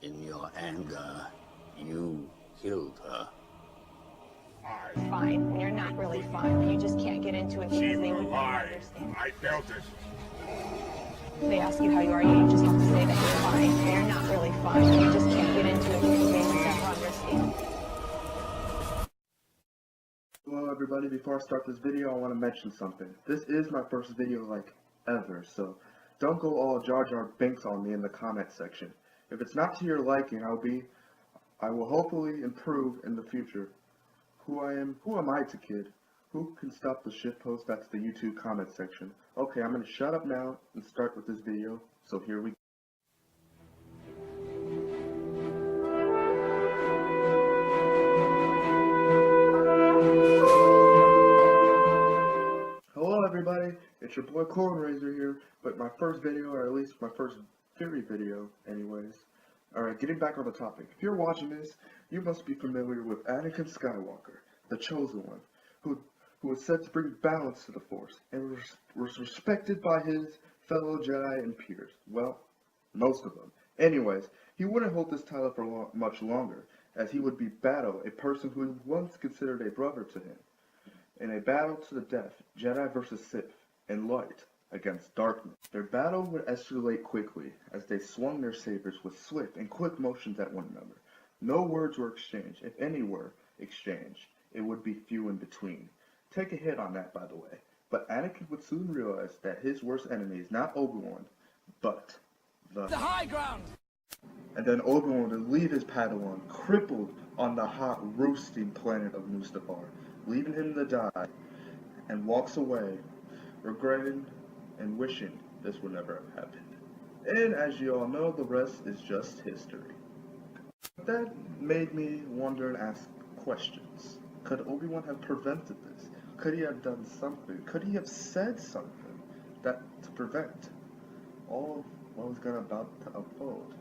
In your anger, you killed her. Fine, when you're not really fine, when you just can't get into it because they would never understand. I felt it. They ask you how you are, you just have to say that you're fine. When you're not really fine, when you just can't get into it because they would never understand. Hello everybody, before I start this video, I want to mention something. This is my first video like ever, so don't go all Jar Jar Binks on me in the comment section. If it's not to your liking, I will hopefully improve in the future. Who am I to kid? Who can stop the shitpost? That's the YouTube comment section. Okay, I'm gonna shut up now and start with this video, so here we go. Hello everybody, it's your boy Cornraiser here, but my first video, or at least my first theory video anyways. Alright, getting back on the topic. If you're watching this, you must be familiar with Anakin Skywalker, the Chosen One, who was said to bring balance to the Force, and was respected by his fellow Jedi and peers. Well, most of them. Anyways, he wouldn't hold this title for much longer, as he would be battle a person who was once considered a brother to him. In a battle to the death, Jedi versus Sith, and light against darkness. Their battle would escalate quickly, as they swung their sabers with swift and quick motions at one another. No words were exchanged. If any were exchanged, it would be few in between. Take a hit on that, by the way. But Anakin would soon realize that his worst enemy is not Obi-Wan, but the high ground. And then Obi-Wan would leave his Padawan crippled on the hot, roasting planet of Mustafar, leaving him to die, and walks away, regretting and wishing this would never have happened. And as you all know, the rest is just history. That made me wonder and ask questions. Could Obi-Wan have prevented this? Could he have done something? Could he have said something to prevent all of what was about to unfold?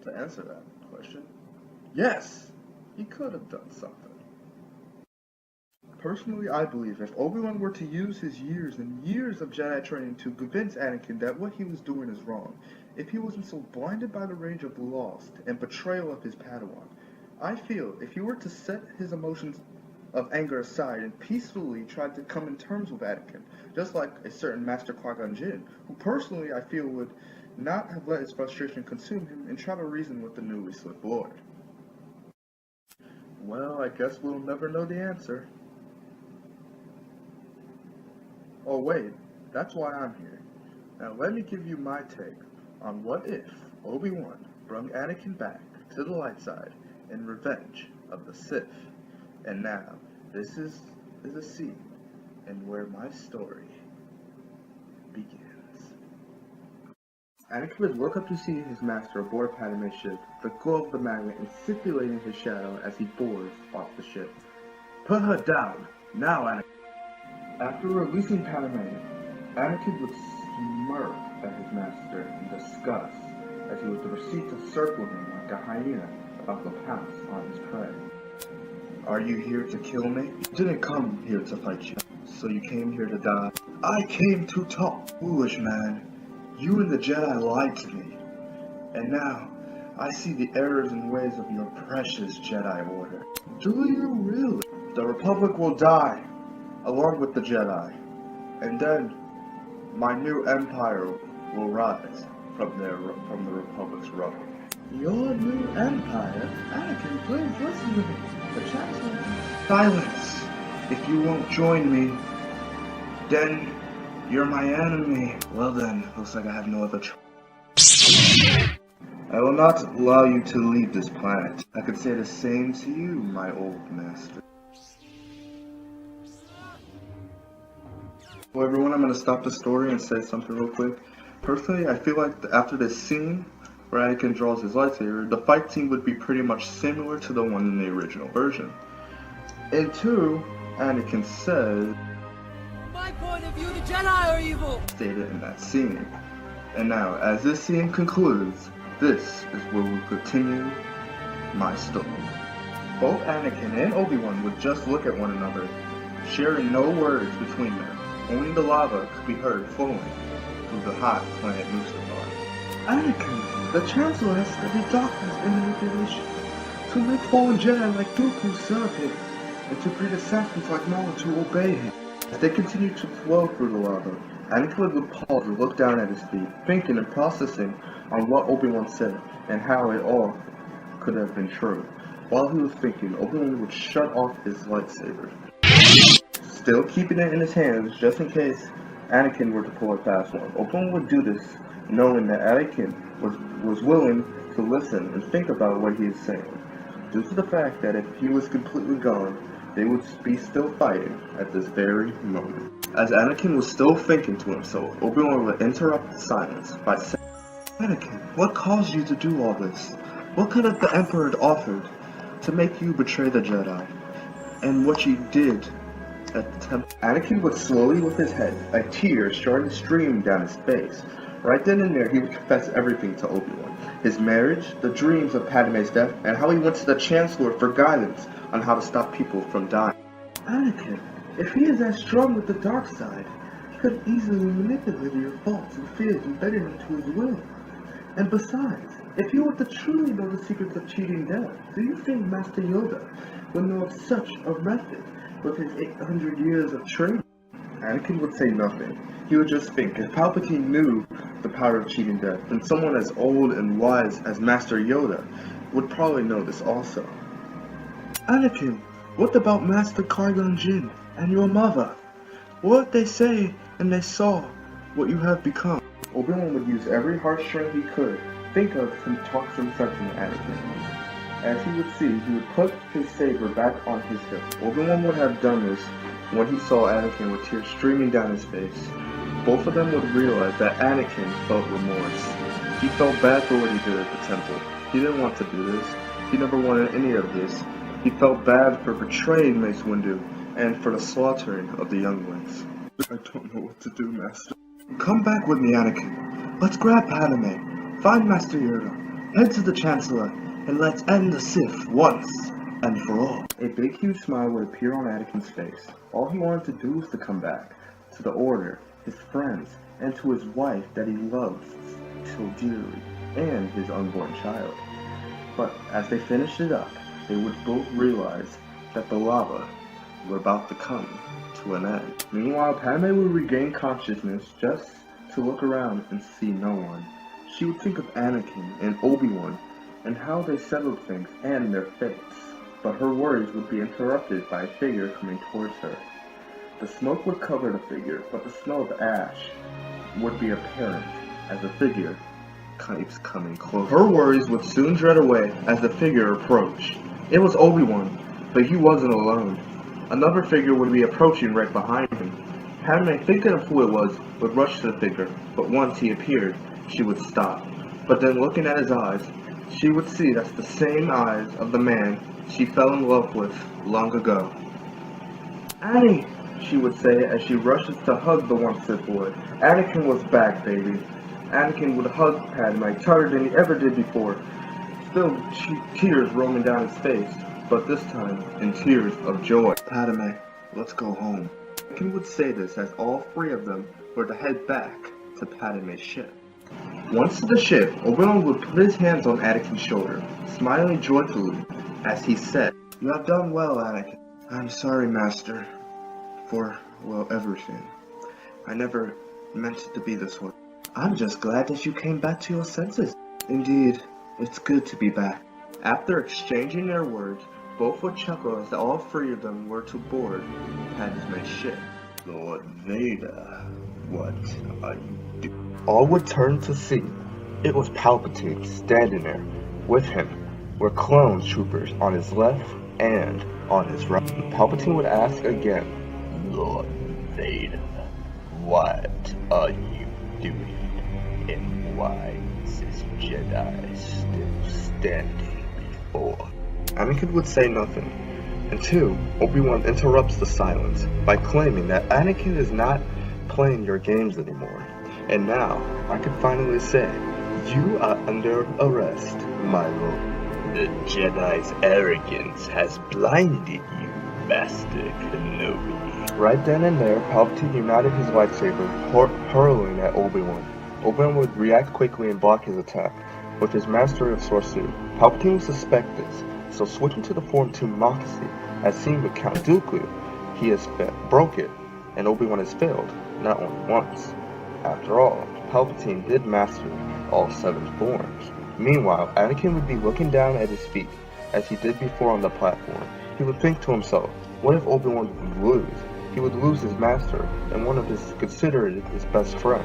To answer that question, yes, he could have done something. Personally, I believe if Obi-Wan were to use his years and years of Jedi training to convince Anakin that what he was doing is wrong, if he wasn't so blinded by the rage of lust and betrayal of his Padawan, I feel if he were to set his emotions of anger aside and peacefully try to come in terms with Anakin, just like a certain Master Qui-Gon Jinn, who personally I feel would not have let his frustration consume him and try to reason with the newly Sith Lord. Well, I guess we'll never know the answer. Oh wait, that's why I'm here. Now let me give you my take on what if Obi-Wan brought Anakin back to the light side in revenge of the Sith. And now, this is a scene and where my story begins. Anakin would look up to see his master aboard Padme's ship, the glow of the magnet insipulating his shadow as he boards off the ship. Put her down, now Anakin. After releasing Padme, Anakin would smirk at his master in disgust as he would proceed to circle him like a hyena about to pounce on his prey. Are you here to kill me? You didn't come here to fight you, so you came here to die. I came to talk. Foolish man, you and the Jedi lied to me, and now I see the errors and ways of your precious Jedi Order. Do you really? The Republic will die, along with the Jedi, and then my new empire will rise from the Republic's rubble. Your new empire? Anakin, please listen to me. The chat's on. Silence! If you won't join me, then you're my enemy. Well then, looks like I have no other choice. I will not allow you to leave this planet. I could say the same to you, my old master. Well everyone, I'm going to stop the story and say something real quick. Personally, I feel like after this scene, where Anakin draws his lightsaber, the fight scene would be pretty much similar to the one in the original version. And two, Anakin said, "From my point of view, the Jedi are evil," stated in that scene. And now, as this scene concludes, this is where we'll continue my story. Both Anakin and Obi-Wan would just look at one another, sharing no words between them. Only the lava could be heard flowing through the hot planet Mustafar. Anakin! The Chancellor has studied darkness and manipulation to make fallen Jedi like Dooku serve him, and to breed assassins like Maul to obey him. As they continued to flow through the lava, Anakin would pause and look down at his feet, thinking and processing on what Obi-Wan said, and how it all could have been true. While he was thinking, Obi-Wan would shut off his lightsaber, still keeping it in his hands just in case Anakin were to pull a fast one. Obi-Wan would do this knowing that Anakin was willing to listen and think about what he is saying, due to the fact that if he was completely gone, they would be still fighting at this very moment. As Anakin was still thinking to himself, Obi-Wan would interrupt the silence by saying, Anakin, what caused you to do all this? What could have the Emperor offered to make you betray the Jedi? And what you did at the temple? Anakin would slowly lift his head, a tear starting to stream down his face. Right then and there, he would confess everything to Obi-Wan. His marriage, the dreams of Padme's death, and how he went to the Chancellor for guidance on how to stop people from dying. Anakin, if he is as strong with the dark side, he could easily manipulate your thoughts and fears embedded into his will. And besides, if you were to truly know the secrets of cheating death, do you think Master Yoda would know of such a method with his 800 years of training? Anakin would say nothing. He would just think, if Palpatine knew the power of cheating death, then someone as old and wise as Master Yoda would probably know this also. Anakin, what about Master Qui-Gon Jinn and your mother? What they say and they saw what you have become. Obi-Wan would use every heartstring he could think of to talk some sense into Anakin. As he would see, he would put his saber back on his hip. Obi-Wan would have done this when he saw Anakin with tears streaming down his face. Both of them would realize that Anakin felt remorse. He felt bad for what he did at the temple. He didn't want to do this. He never wanted any of this. He felt bad for betraying Mace Windu and for the slaughtering of the younglings. I don't know what to do, Master. Come back with me, Anakin. Let's grab Padme, find Master Yoda, head to the Chancellor, and let's end the Sith once and for all. A big huge smile would appear on Anakin's face. All he wanted to do was to come back to the Order, his friends, and to his wife that he loves so dearly, and his unborn child. But as they finished it up, they would both realize that the lava were about to come to an end. Meanwhile, Padme would regain consciousness just to look around and see no one. She would think of Anakin and Obi-Wan and how they settled things and their fates. But her worries would be interrupted by a figure coming towards her. The smoke would cover the figure, but the smell of ash would be apparent as the figure keeps coming closer. Her worries would soon dread away as the figure approached. It was Obi-Wan, but he wasn't alone. Another figure would be approaching right behind him. Padme, thinking of who it was, would rush to the figure, but once he appeared, she would stop. But then looking at his eyes, she would see that's the same eyes of the man she fell in love with long ago. Annie, she would say as she rushes to hug the one Sith boy. Anakin was back, baby. Anakin would hug Padme tighter than he ever did before. Still, tears roaming down his face, but this time in tears of joy. Padme, let's go home. Anakin would say this as all three of them were to head back to Padme's ship. Once to the ship, Obi-Wan would put his hands on Anakin's shoulder, smiling joyfully as he said, "You have done well, Anakin. I'm sorry, Master, for, well, everything. I never meant it to be this way. I'm just glad that you came back to your senses. Indeed, it's good to be back." After exchanging their words, both would chuckle as all three of them were to board Padme's ship. Lord Vader, what are you doing? All would turn to see. It was Palpatine standing there. With him were clone troopers on his left and on his right. Palpatine would ask again, Lord Vader, what are you doing? And why is this Jedi still standing before? Anakin would say nothing, until Obi-Wan interrupts the silence by claiming that Anakin is not playing your games anymore. And now, I can finally say, you are under arrest, my lord. The Jedi's arrogance has blinded you, Master Kenobi. Right then and there, Palpatine united his lightsaber, hurling at Obi-Wan. Obi-Wan would react quickly and block his attack. with his mastery of sorcery. Palpatine would suspect this, so switching to the form to Moxie, as seen with Count Dooku, he has broke it, and Obi-Wan has failed, not only once. After all, Palpatine did master all 7 forms. Meanwhile, Anakin would be looking down at his feet, as he did before on the platform. He would think to himself, what if Obi-Wan would lose? He would lose his master, and one of his considered his best friend.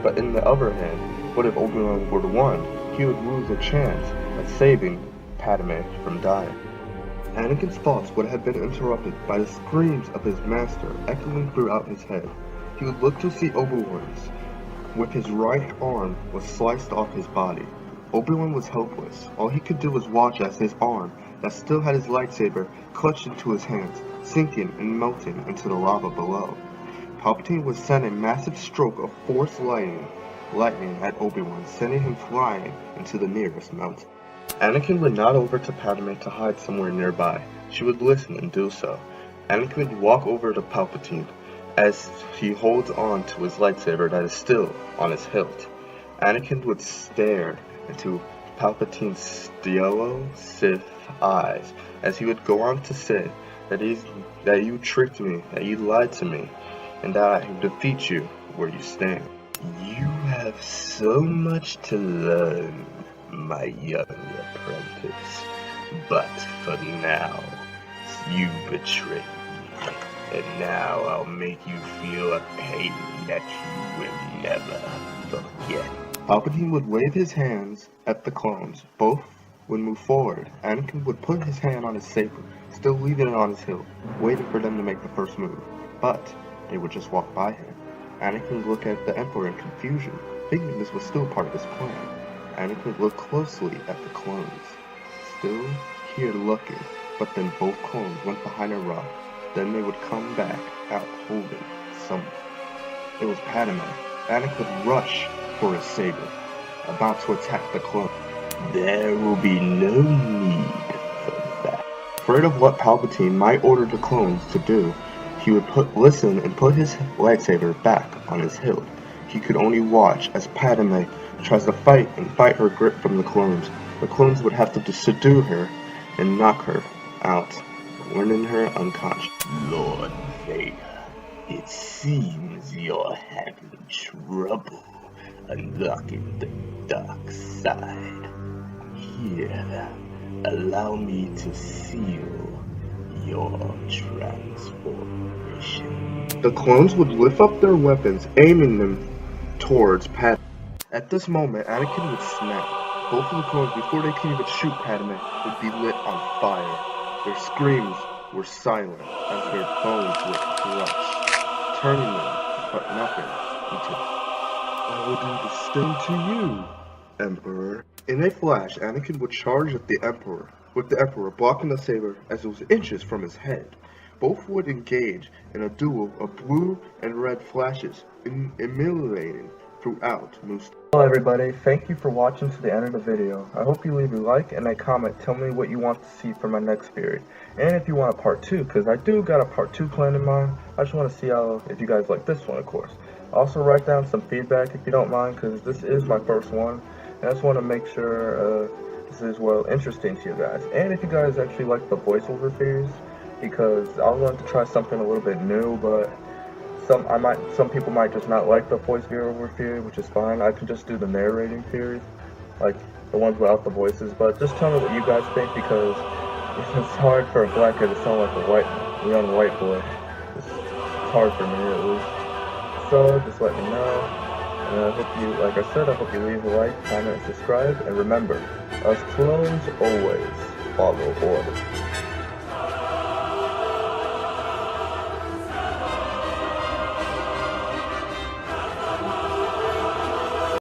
But in the other hand, what if Obi-Wan were to win? He would lose a chance at saving Padme from dying. Anakin's thoughts would have been interrupted by the screams of his master echoing throughout his head. He would look to see Obi-Wan's, with his right arm was sliced off his body. Obi-Wan was helpless. All he could do was watch as his arm, that still had his lightsaber, clutched into his hands, sinking and melting into the lava below. Palpatine would send a massive stroke of Force lightning at Obi-Wan, sending him flying into the nearest mountain. Anakin would nod over to Padme to hide somewhere nearby. She would listen and do so. Anakin would walk over to Palpatine as he holds on to his lightsaber that is still on his hilt. Anakin would stare into Palpatine's yellow Sith eyes as he would go on to say that you tricked me, that you lied to me, and that I will defeat you where you stand. You have so much to learn, my young apprentice, but for now, you betrayed me, and now I'll make you feel a pain that you will never forget. Palpatine would wave his hands at the clones. Both would move forward. Anakin would put his hand on his saber, still leaving it on his hilt, waiting for them to make the first move. But they would just walk by him. Anakin would look at the Emperor in confusion, thinking this was still part of his plan. Anakin would look closely at the clones, still here looking, but then both clones went behind a rock. Then they would come back out holding someone. It was Padme. Anakin would rush for his saber, about to attack the clone. There will be no need for that. Afraid of what Palpatine might order the clones to do, he would listen and put his lightsaber back on his hilt. He could only watch as Padme tries to fight her grip from the clones. The clones would have to subdue her and knock her out, rendering her unconscious. Lord Vader, it seems you're having trouble unlocking the dark side. Here, allow me to seal your transformation. The clones would lift up their weapons, aiming them towards Padme. At this moment, Anakin would snap. Both of the clones, before they can even shoot Padme, would be lit on fire. Their screams were silent as their bones would crush, turning them, but nothing, into I will do the same to you, Emperor. In a flash, Anakin would charge at the Emperor, with the Emperor blocking the saber as it was inches from his head. Both would engage in a duel of blue and red flashes, emulating throughout Mustafar. Hello everybody, thank you for watching to the end of the video. I hope you leave a like and a comment, tell me what you want to see for my next series. And if you want a part 2, because I do got a part 2 planned in mind. I just want to see if you guys like this one, of course. Also write down some feedback if you don't mind, because this is my first one. And I just want to make sure this is interesting to you guys. And if you guys actually like the voiceover series, because I want to try something a little bit new, but some people might just not like the voiceover theory, which is fine. I can just do the narrating theories, like the ones without the voices. But just tell me what you guys think, because it's hard for a black guy to sound like a young white boy. It's hard for me at least. So just let me know. And I hope you, like I said, I hope you leave a like, comment, and subscribe. And remember, us clones always follow orders.